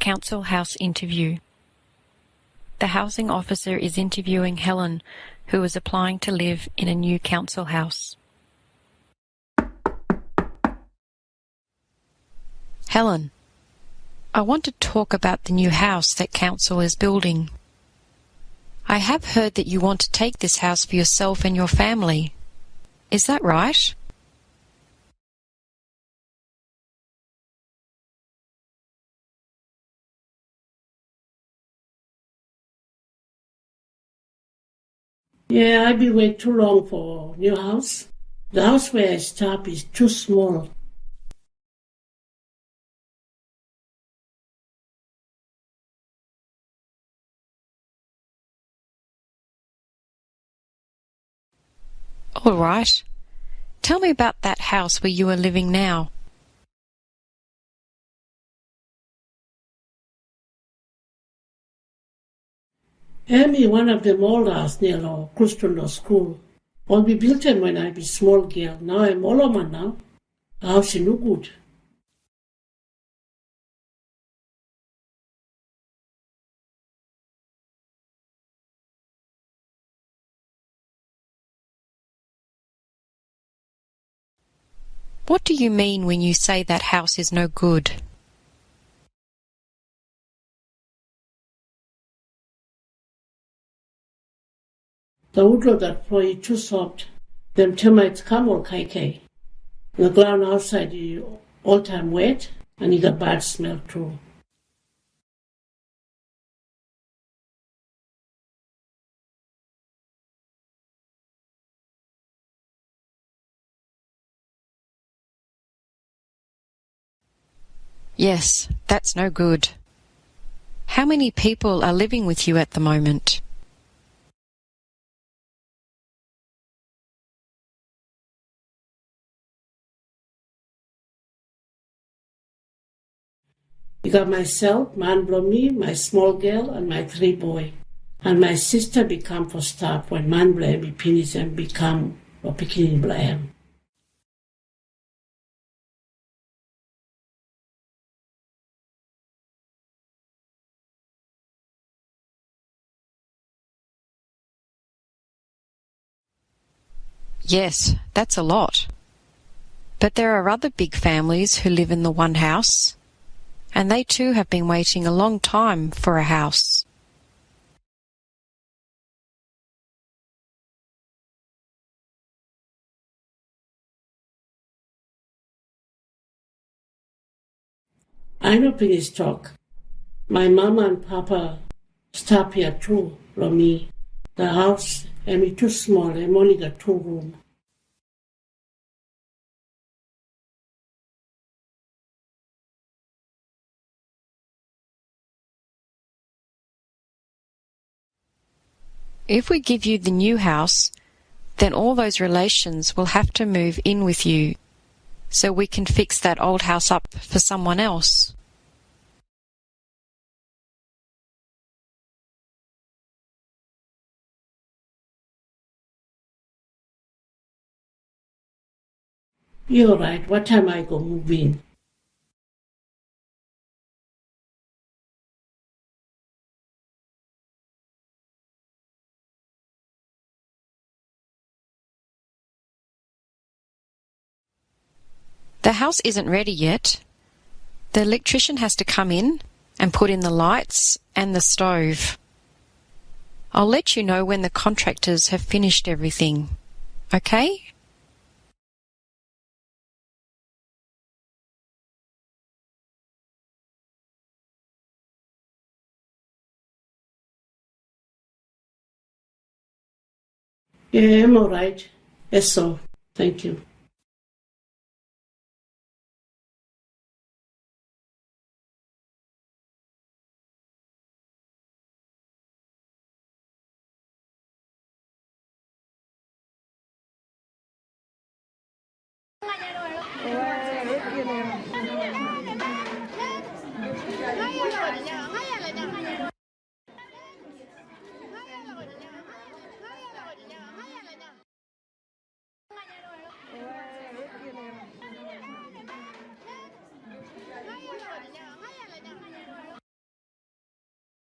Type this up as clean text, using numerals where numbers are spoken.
Council House interview. The housing officer is interviewing Helen, who is applying to live in a new council house. Helen, I want to talk about the new house that council is building. I have heard that you want to take this house for yourself and your family. Is that right? Yeah, I've been waiting too long for new house. The house where I stop is too small. All right. Tell me about that house where you are living now. Amy, one of them old house near our Christian school. All be built them when I be small girl. Now I'm older man now. The house is no good. What do you mean when you say that house is no good? The woodrow that floor is too soft. Them termites come all kai. The ground outside is all time wet and it got bad smell too. Yes, that's no good. How many people are living with you at the moment? You got myself, man below me, my small girl, and my 3 boys. And my sister become for staff when man below me finish and become a picking below. Yes, that's a lot. But there are other big families who live in the one house, and they too have been waiting a long time for a house. I know finish talk. My mama and papa stop here too, from me. The house am too small, I'm only got 2 rooms. If we give you the new house, then all those relations will have to move in with you, so we can fix that old house up for someone else. You're right, what time I go move in? The house isn't ready yet. The electrician has to come in and put in the lights and the stove. I'll let you know when the contractors have finished everything. Okay? Yeah, I'm all right. Yes, so. Thank you.